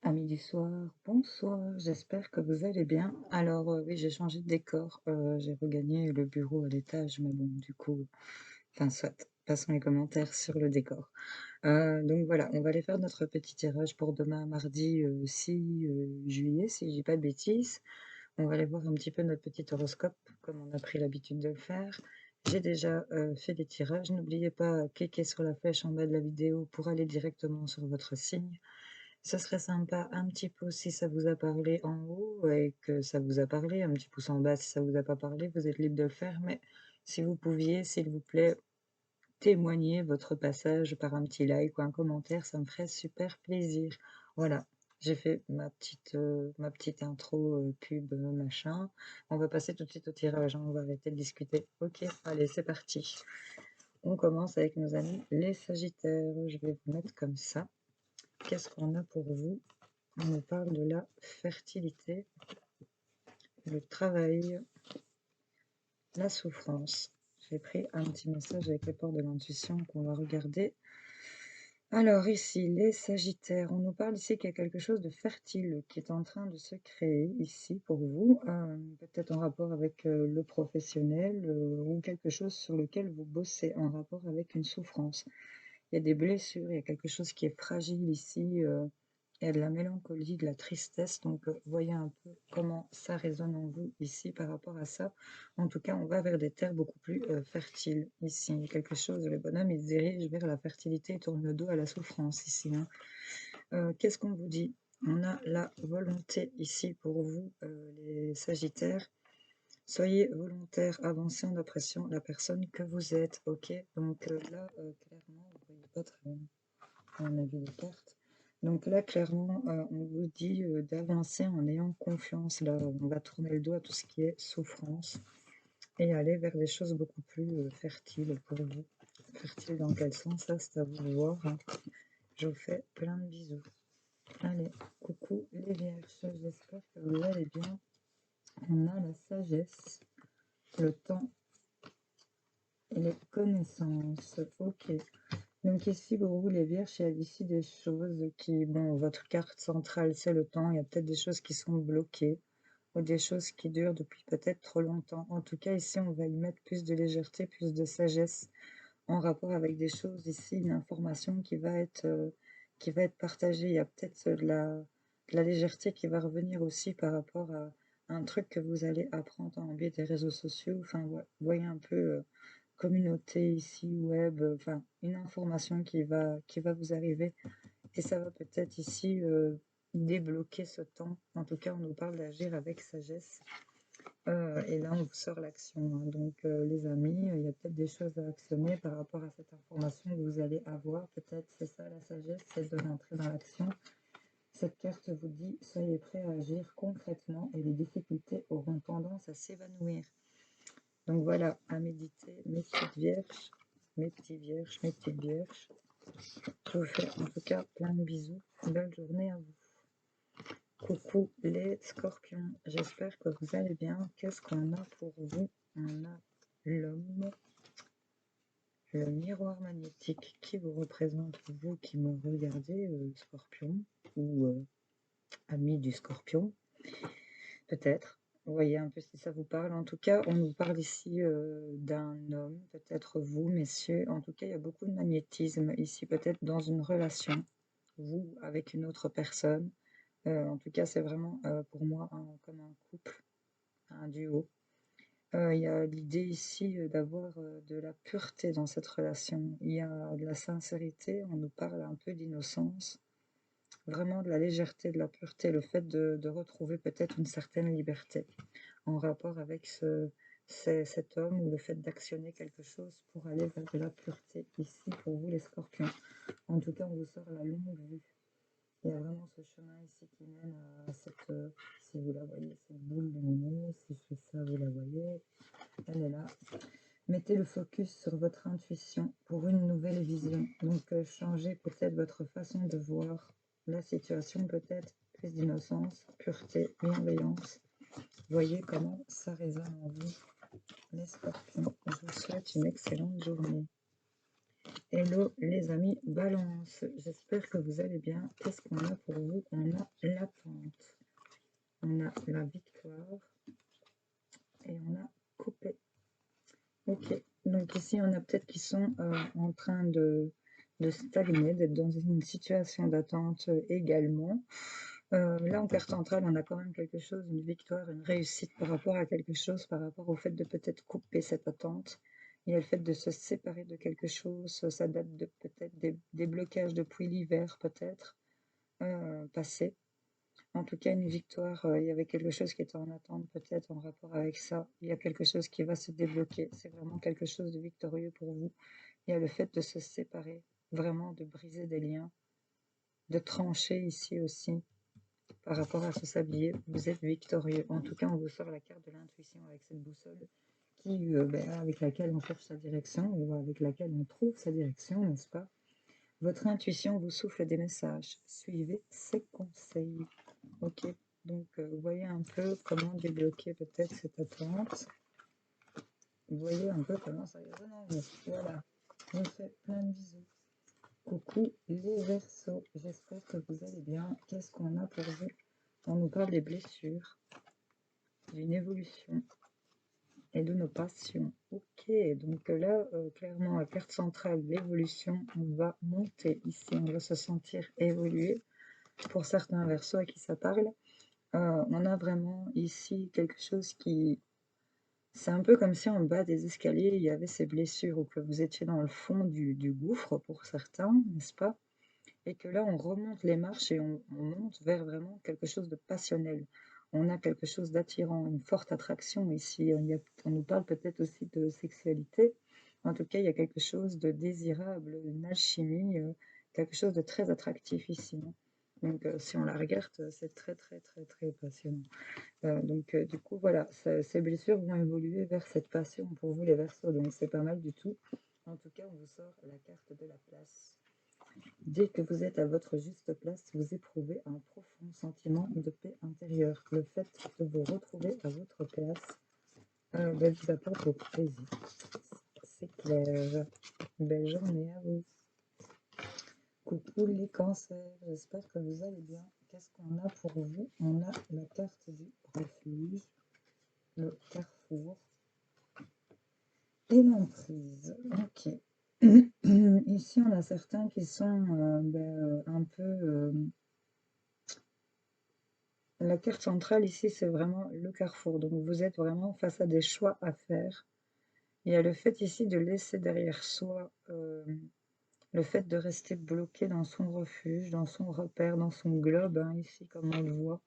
Amis du soir, bonsoir, j'espère que vous allez bien. Alors oui, j'ai changé de décor, j'ai regagné le bureau à l'étage, mais bon, du coup, enfin soit, passons les commentaires sur le décor. Donc voilà, on va aller faire notre petit tirage pour demain, mardi 6 juillet, si je dis pas de bêtises. On va aller voir un petit peu notre petit horoscope, comme on a pris l'habitude de le faire. J'ai déjà fait des tirages. N'oubliez pas, cliquer sur la flèche en bas de la vidéo pour aller directement sur votre signe. Ce serait sympa un petit pouce si ça vous a parlé en haut et que ça vous a parlé, un petit pouce en bas si ça vous a pas parlé, vous êtes libre de le faire, mais si vous pouviez, s'il vous plaît, témoigner votre passage par un petit like ou un commentaire, ça me ferait super plaisir. Voilà, j'ai fait ma petite intro pub machin. On va passer tout de suite au tirage, hein, on va arrêter de discuter. Ok, allez, c'est parti. On commence avec nos amis les Sagittaires. Je vais vous mettre comme ça. Qu'est-ce qu'on a pour vous? On nous parle de la fertilité, le travail, la souffrance. J'ai pris un petit message avec les portes de l'intuition qu'on va regarder. Alors ici, les Sagittaires, on nous parle ici qu'il y a quelque chose de fertile qui est en train de se créer ici pour vous, peut-être en rapport avec le professionnel ou quelque chose sur lequel vous bossez en rapport avec une souffrance. Il y a des blessures, il y a quelque chose qui est fragile ici. Il y a de la mélancolie, de la tristesse, donc voyez un peu comment ça résonne en vous ici par rapport à ça. En tout cas, on va vers des terres beaucoup plus fertiles ici. Il y a quelque chose, le bonhomme, il se dirige vers la fertilité, il tourne le dos à la souffrance ici, hein. Qu'est-ce qu'on vous dit? On a la volonté ici pour vous, les Sagittaires. Soyez volontaire, avancez en appréciant la personne que vous êtes, ok? Donc là, clairement, vous voyez pas très bien. On a vu les cartes. Donc là, clairement, on vous dit d'avancer en ayant confiance. Là, on va tourner le dos à tout ce qui est souffrance et aller vers des choses beaucoup plus fertiles pour vous. Fertile dans quel sens? Ça, c'est à vous de voir, hein. Je vous fais plein de bisous. Allez, coucou les vierges, j'espère que vous allez bien. On a la sagesse, le temps et les connaissances. Ok. Donc ici, pour vous, les vierges, il y a ici des choses qui, bon, votre carte centrale, c'est le temps. Il y a peut-être des choses qui sont bloquées ou des choses qui durent depuis peut-être trop longtemps. En tout cas, ici, on va y mettre plus de légèreté, plus de sagesse en rapport avec des choses. Ici, une information qui va être partagée. Il y a peut-être de la légèreté qui va revenir aussi par rapport à un truc que vous allez apprendre en biais des réseaux sociaux. Enfin, voyez un peu communauté ici, web, enfin, une information qui va vous arriver. Et ça va peut-être ici débloquer ce temps. En tout cas, on nous parle d'agir avec sagesse. Et là, on vous sort l'action, hein. Donc, les amis, il y a peut-être des choses à actionner par rapport à cette information que vous allez avoir. Peut-être c'est ça la sagesse, c'est de rentrer dans l'action. Cette carte vous dit, soyez prêts à agir concrètement et les difficultés auront tendance à s'évanouir. Donc voilà, à méditer, mes petites vierges, mes petits vierges, mes petites vierges. Je vous fais en tout cas plein de bisous. Belle journée à vous. Coucou les scorpions, j'espère que vous allez bien. Qu'est-ce qu'on a pour vous? On a l'homme, le miroir magnétique qui vous représente, vous qui me regardez, scorpion, ou ami du scorpion, peut-être. Voyez un peu si ça vous parle. En tout cas, on nous parle ici d'un homme, peut-être vous, messieurs. En tout cas, il y a beaucoup de magnétisme ici, peut-être dans une relation, vous avec une autre personne. En tout cas, c'est vraiment pour moi comme un couple, un duo. Il y a l'idée ici d'avoir de la pureté dans cette relation. Il y a de la sincérité, on nous parle un peu d'innocence, vraiment de la légèreté, de la pureté, le fait de retrouver peut-être une certaine liberté en rapport avec cet homme ou le fait d'actionner quelque chose pour aller vers de la pureté ici pour vous les scorpions. En tout cas, on vous sort la longue vue. Il y a vraiment ce chemin ici qui mène à cette, si vous la voyez, cette boule lumineuse, si je fais ça, vous la voyez, elle est là. Mettez le focus sur votre intuition pour une nouvelle vision. Donc, changez peut-être votre façon de voir la situation, peut-être plus d'innocence, pureté, bienveillance. Voyez comment ça résonne en vous, les scorpions. Je vous souhaite une excellente journée. Hello les amis Balance, j'espère que vous allez bien. Qu'est-ce qu'on a pour vous? On a la pente, on a la victoire et on a coupé. Ok, donc ici on a peut-être qui sont en train de stagner, d'être dans une situation d'attente également. Là en carte centrale on a quand même quelque chose, une victoire, une réussite par rapport à quelque chose, par rapport au fait de peut-être couper cette attente. Il y a le fait de se séparer de quelque chose, ça date de peut-être des blocages depuis l'hiver peut-être passé. En tout cas, une victoire, il y avait quelque chose qui était en attente peut-être en rapport avec ça. Il y a quelque chose qui va se débloquer. C'est vraiment quelque chose de victorieux pour vous. Il y a le fait de se séparer, vraiment de briser des liens, de trancher ici aussi par rapport à ce sablier. Vous êtes victorieux. En tout cas, on vous sort la carte de l'intuition avec cette boussole qui, avec laquelle on cherche sa direction ou avec laquelle on trouve sa direction, n'est-ce pas? Votre intuition vous souffle des messages. Suivez ses conseils. Ok, donc vous voyez un peu comment débloquer peut-être cette attente. Vous voyez un peu comment ça résonne en vous. Voilà, je vous fais plein de bisous. Coucou les Verseaux, j'espère que vous allez bien. Qu'est-ce qu'on a pour vous? On nous parle des blessures, d'une évolution et de nos passions. Ok, donc là, clairement, la carte centrale, l'évolution, on va monter ici, on va se sentir évoluer. Pour certains Verseaux à qui ça parle, on a vraiment ici quelque chose qui... C'est un peu comme si en bas des escaliers, il y avait ces blessures ou que vous étiez dans le fond du gouffre pour certains, n'est-ce pas? Et que là, on remonte les marches et on monte vers vraiment quelque chose de passionnel. On a quelque chose d'attirant, une forte attraction ici. On nous parle peut-être aussi de sexualité. En tout cas, il y a quelque chose de désirable, une alchimie, quelque chose de très attractif ici, hein. Donc, si on la regarde, c'est très, très, très, très passionnant. Donc, du coup, voilà, ces blessures vont évoluer vers cette passion pour vous, les Verseaux. Donc, c'est pas mal du tout. En tout cas, on vous sort la carte de la place. Dès que vous êtes à votre juste place, vous éprouvez un profond sentiment de paix intérieure. Le fait de vous retrouver à votre place vous apporte beaucoup de plaisir. C'est clair. Belle journée à vous. Coucou les cancers, j'espère que vous allez bien. Qu'est-ce qu'on a pour vous? On a la carte du refuge, le carrefour et l'emprise. Ok. Ici, on a certains qui sont un peu... la carte centrale ici, c'est vraiment le carrefour. Donc, vous êtes vraiment face à des choix à faire. Il y a le fait ici de laisser derrière soi le fait de rester bloqué dans son refuge, dans son repère, dans son globe, hein, ici, comme on le voit.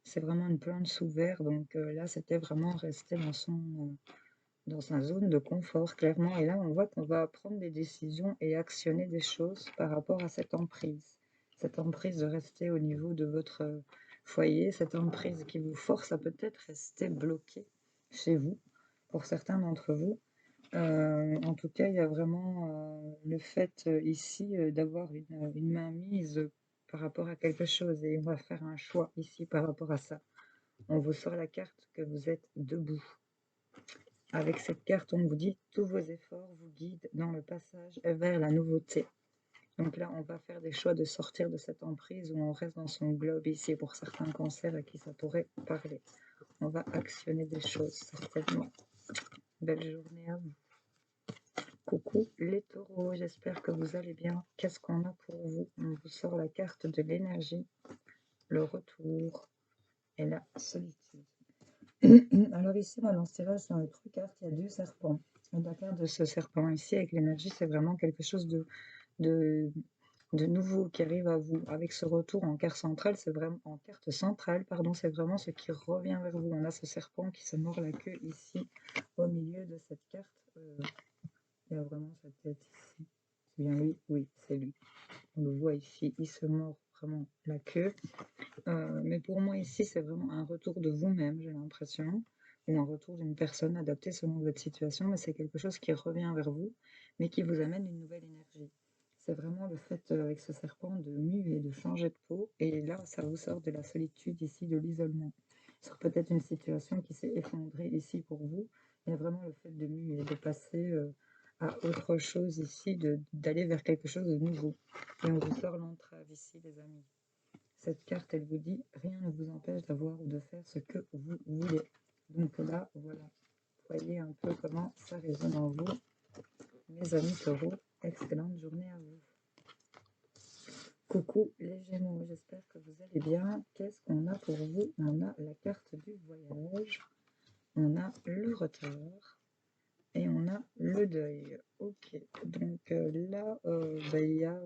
C'est vraiment une plante sous verre. Donc là, c'était vraiment rester dans sa zone de confort, clairement. Et là, on voit qu'on va prendre des décisions et actionner des choses par rapport à cette emprise. Cette emprise de rester au niveau de votre foyer, cette emprise qui vous force à peut-être rester bloqué chez vous, pour certains d'entre vous. En tout cas, il y a vraiment le fait ici d'avoir une mainmise par rapport à quelque chose. Et on va faire un choix ici par rapport à ça. On vous sort la carte que vous êtes debout. Avec cette carte, on vous dit tous vos efforts vous guident dans le passage vers la nouveauté. Donc là, on va faire des choix de sortir de cette emprise où on reste dans son globe ici pour certains cancers à qui ça pourrait parler. On va actionner des choses, certainement. Belle journée à vous. Coucou les taureaux, j'espère que vous allez bien. Qu'est-ce qu'on a pour vous? On vous sort la carte de l'énergie, le retour et la solitude. Alors ici, moi, dans ce tirage, dans les trois cartes, il y a deux serpents. Et la carte de ce serpent ici, avec l'énergie, c'est vraiment quelque chose de, de nouveau qui arrive à vous. Avec ce retour en carte centrale, c'est vraiment en carte centrale, pardon, c'est vraiment ce qui revient vers vous. On a ce serpent qui se mord la queue ici, au milieu de cette carte. Il y a vraiment sa tête ici. C'est bien lui? Oui, c'est lui. On le voit ici, il se mord vraiment la queue. Mais pour moi ici, c'est vraiment un retour de vous-même, j'ai l'impression, ou un retour d'une personne adaptée selon votre situation, mais c'est quelque chose qui revient vers vous, mais qui vous amène une nouvelle énergie. C'est vraiment le fait, avec ce serpent, de muer, de changer de peau, et là, ça vous sort de la solitude ici, de l'isolement. Sur peut-être une situation qui s'est effondrée ici pour vous, il y a vraiment le fait de muer, de passer à autre chose ici, d'aller vers quelque chose de nouveau. Et on vous sort l'entrave ici, les amis. Cette carte, elle vous dit, rien ne vous empêche d'avoir ou de faire ce que vous voulez. Donc là, voilà. Voyez un peu comment ça résonne en vous. Mes amis taureaux, excellente journée à vous. Coucou les Gémeaux, j'espère que vous allez bien. Qu'est-ce qu'on a pour vous? On a la carte du voyage, on a le retard et on a le deuil. Ok, donc là, il y a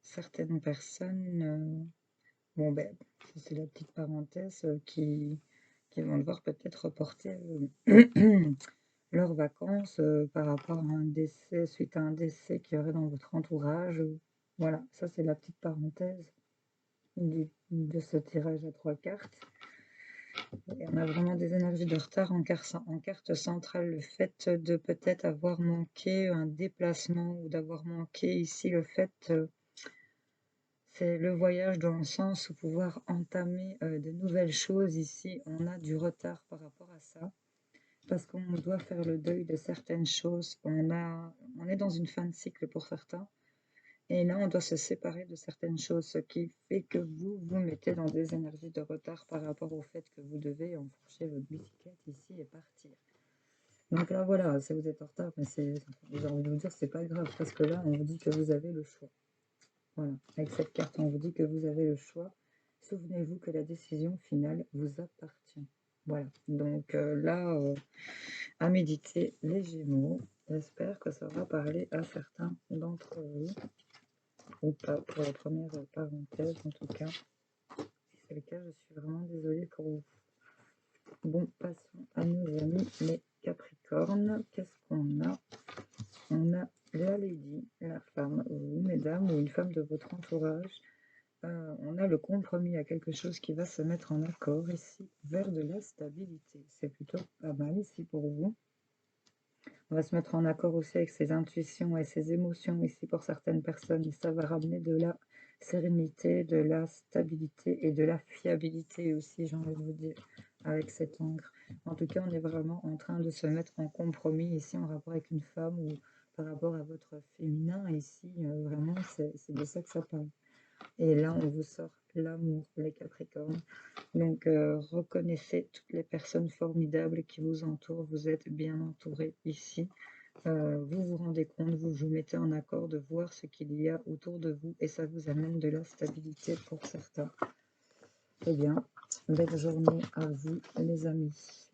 certaines personnes, bon ben, c'est la petite parenthèse, qui vont devoir peut-être reporter leurs vacances par rapport à un décès, suite à un décès qu'il y aurait dans votre entourage. Voilà, ça c'est la petite parenthèse de ce tirage à 3 cartes. Et on a vraiment des énergies de retard en carte centrale, le fait de peut-être avoir manqué un déplacement ou d'avoir manqué ici le fait, c'est le voyage dans le sens où pouvoir entamer de nouvelles choses ici, on a du retard par rapport à ça. Parce qu'on doit faire le deuil de certaines choses. On est dans une fin de cycle pour certains. Et là, on doit se séparer de certaines choses, ce qui fait que vous vous mettez dans des énergies de retard par rapport au fait que vous devez enfourcher votre bicyclette ici et partir. Donc là, voilà, si vous êtes en retard, mais j'ai envie de vous dire, c'est pas grave, parce que là, on vous dit que vous avez le choix. Voilà, avec cette carte, on vous dit que vous avez le choix. Souvenez-vous que la décision finale vous appartient. Voilà, donc là, à méditer les Gémeaux. J'espère que ça va parler à certains d'entre vous, ou pas, pour la première parenthèse en tout cas. Si c'est le cas, je suis vraiment désolée pour vous. Bon, passons à nos amis les Capricornes. Qu'est-ce qu'on a? On a la Lady, la femme, vous, mesdames, ou une femme de votre entourage. On a le compromis, il y a quelque chose qui va se mettre en accord ici, vers de la stabilité. C'est plutôt pas mal ici pour vous. On va se mettre en accord aussi avec ses intuitions et ses émotions ici pour certaines personnes. Et ça va ramener de la sérénité, de la stabilité et de la fiabilité aussi, j'ai envie de vous dire, avec cet encre. En tout cas, on est vraiment en train de se mettre en compromis ici en rapport avec une femme ou par rapport à votre féminin ici. Vraiment, c'est de ça que ça parle. Et là, on vous sort l'amour, les Capricornes. Donc, reconnaissez toutes les personnes formidables qui vous entourent. Vous êtes bien entouré ici. Vous vous rendez compte, vous vous mettez en accord de voir ce qu'il y a autour de vous et ça vous amène de la stabilité pour certains. Eh bien, belle journée à vous, les amis.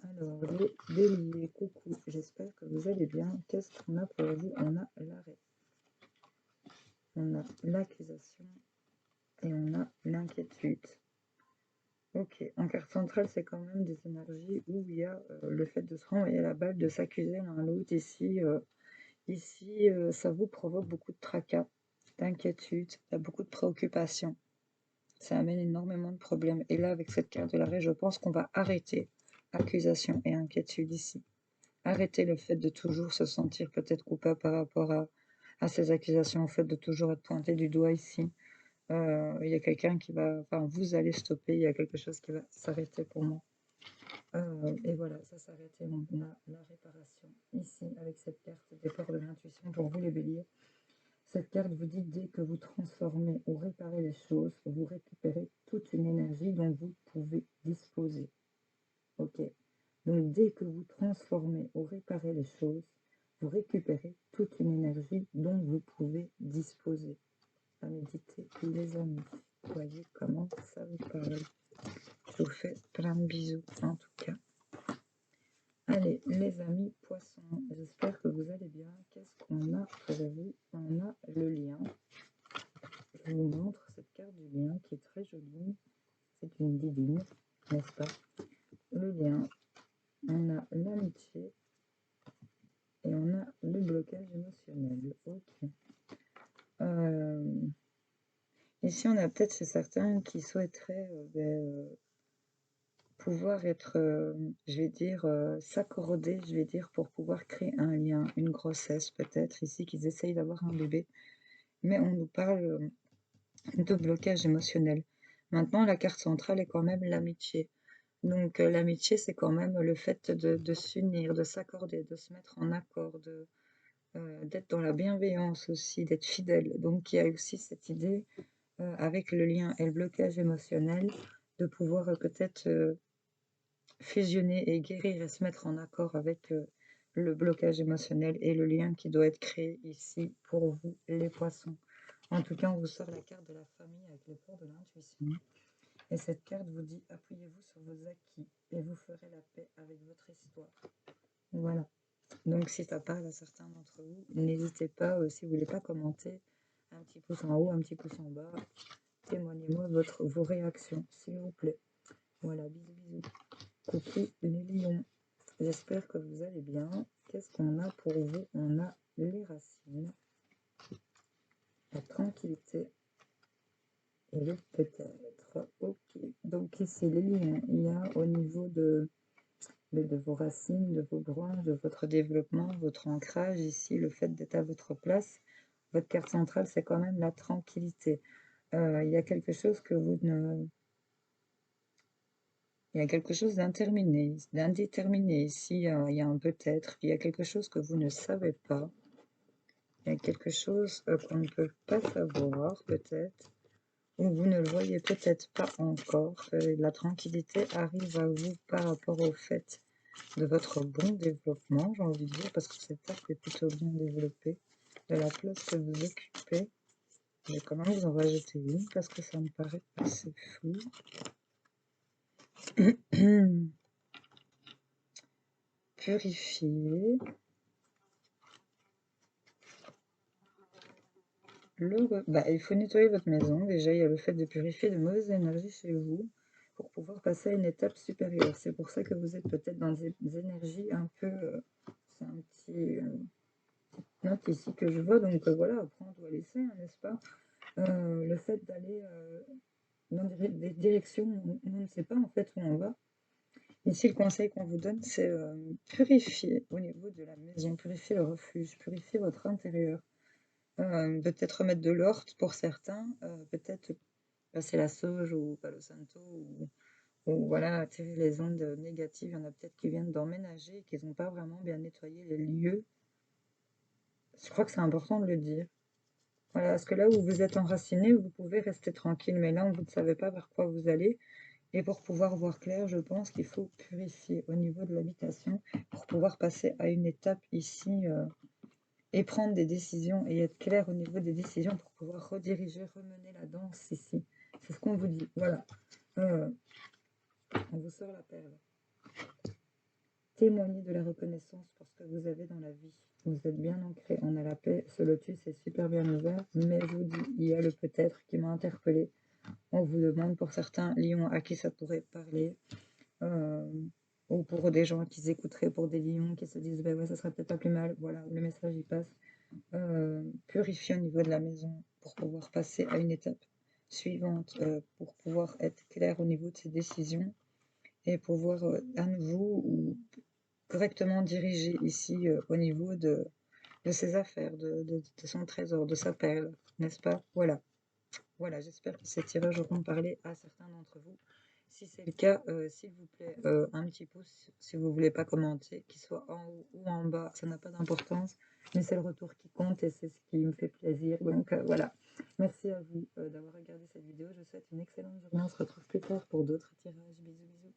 Alors, les béliers, coucou, j'espère que vous allez bien. Qu'est-ce qu'on a pour vous? On a l'arrêt, on a l'accusation et on a l'inquiétude. Ok, en carte centrale, c'est quand même des énergies où il y a le fait de se renvoyer la balle, de s'accuser l'un l'autre. Ici, ça vous provoque beaucoup de tracas, d'inquiétude, il y a beaucoup de préoccupations. Ça amène énormément de problèmes. Et là, avec cette carte de l'arrêt, je pense qu'on va arrêter accusation et inquiétude ici. Arrêter le fait de toujours se sentir peut-être coupable par rapport à ces accusations, au fait de toujours être pointé du doigt ici. Il y a quelqu'un qui va, enfin, vous allez stopper, il y a quelque chose qui va s'arrêter pour moi. Et voilà, ça s'arrête et on a la réparation. Ici, avec cette carte départ de l'intuition pour vous les béliers, cette carte vous dit dès que vous transformez ou réparez les choses, vous récupérez toute une énergie dont vous pouvez disposer. Ok. Donc dès que vous transformez ou réparez les choses, vous récupérez toute une énergie dont vous pouvez disposer. À méditer, les amis. Voyez comment ça vous parle. Je vous fais plein de bisous en tout cas. Allez, les amis poissons, j'espère que vous allez bien. Qu'est-ce qu'on a pour vous? On a le lien. Je vous montre cette carte du lien qui est très jolie. C'est une divine, n'est-ce pas? Le lien, on a l'amitié et on a le blocage émotionnel. Ok. Ici, on a peut-être chez certains qui souhaiteraient pouvoir être, je vais dire, s'accorder, je vais dire, pour pouvoir créer un lien, une grossesse peut-être, ici, qu'ils essayent d'avoir un bébé. Mais on nous parle de blocage émotionnel. Maintenant, la carte centrale est quand même l'amitié. Donc l'amitié, c'est quand même le fait de s'unir, de s'accorder, de se mettre en accord, d'être dans la bienveillance aussi, d'être fidèle. Donc il y a aussi cette idée, avec le lien et le blocage émotionnel, de pouvoir, peut-être, fusionner et guérir et se mettre en accord avec, le blocage émotionnel et le lien qui doit être créé ici pour vous, les poissons. En tout cas, on vous sort la carte de la famille avec le port de l'intuition. Et cette carte vous dit: «Appuyez-vous sur vos acquis et vous ferez la paix avec votre histoire». Voilà. Donc si ça parle à certains d'entre vous, n'hésitez pas, si vous voulez pas commenter, un petit pouce en haut, un petit pouce en bas. Témoignez-moi vos réactions, s'il vous plaît. Voilà, bisous, bisous. Coucou les lions. J'espère que vous allez bien. Qu'est-ce qu'on a pour vous? On a les racines, la tranquillité et le peut-être. Ok. Donc ici, les lions, il y a au niveau de vos racines, de vos branches, de votre développement, votre ancrage, ici, le fait d'être à votre place. Votre carte centrale, c'est quand même la tranquillité. Il y a quelque chose que vous ne... Il y a quelque chose d'indéterminé ici, il y a un peut-être, il y a quelque chose que vous ne savez pas, il y a quelque chose qu'on ne peut pas savoir peut-être, ou vous ne le voyez peut-être pas encore. La tranquillité arrive à vous par rapport au fait de votre bon développement, j'ai envie de dire, parce que cette carte est plutôt bien développée, de la place que vous occupez. Je vais quand même vous en rajouter une parce que ça me paraît assez fou. Purifier. Il faut nettoyer votre maison. Déjà, il y a le fait de purifier de mauvaises énergies chez vous pour pouvoir passer à une étape supérieure. C'est pour ça que vous êtes peut-être dans des énergies un peu... c'est un petit note ici que je vois. Donc voilà, après on doit laisser, hein, n'est-ce pas? Le fait d'aller dans des directions où on ne sait pas en fait où on va. Ici, le conseil qu'on vous donne, c'est purifier au niveau de la maison, purifier le refuge, purifier votre intérieur. Peut-être remettre de l'orte pour certains, peut-être passer la sauge ou Palo Santo ou voilà, attirer les ondes négatives. Il y en a peut-être qui viennent d'emménager et qui n'ont pas vraiment bien nettoyé les lieux. Je crois que c'est important de le dire. Voilà, parce que là où vous êtes enraciné, vous pouvez rester tranquille, mais là où vous ne savez pas vers quoi vous allez, et pour pouvoir voir clair, je pense qu'il faut purifier au niveau de l'habitation pour pouvoir passer à une étape ici et prendre des décisions et être clair au niveau des décisions pour pouvoir rediriger, remener la danse ici. C'est ce qu'on vous dit. Voilà. On vous sort la perle. Témoignez de la reconnaissance pour ce que vous avez dans la vie. Vous êtes bien ancré. On a la paix. Ce lotus est super bien ouvert. Mais je vous dis, il y a le peut-être qui m'a interpellé. On vous demande pour certains lions à qui ça pourrait parler. Ou pour des gens qui écouteraient, pour des lions qui se disent, ben ouais, ça serait peut-être pas plus mal. Voilà, le message y passe. Purifier au niveau de la maison pour pouvoir passer à une étape suivante, pour pouvoir être clair au niveau de ses décisions et pouvoir à nouveau ou correctement diriger ici au niveau de ses affaires, de son trésor, de sa perle, n'est-ce pas? Voilà. Voilà, j'espère que ces tirages auront parlé à certains d'entre vous. Si c'est le cas, s'il vous plaît, un petit pouce si vous voulez pas commenter, qu'il soit en haut ou en bas, ça n'a pas d'importance, mais c'est le retour qui compte et c'est ce qui me fait plaisir. Donc voilà, merci à vous d'avoir regardé cette vidéo. Je vous souhaite une excellente journée. On se retrouve plus tard pour d'autres tirages. Bisous, bisous.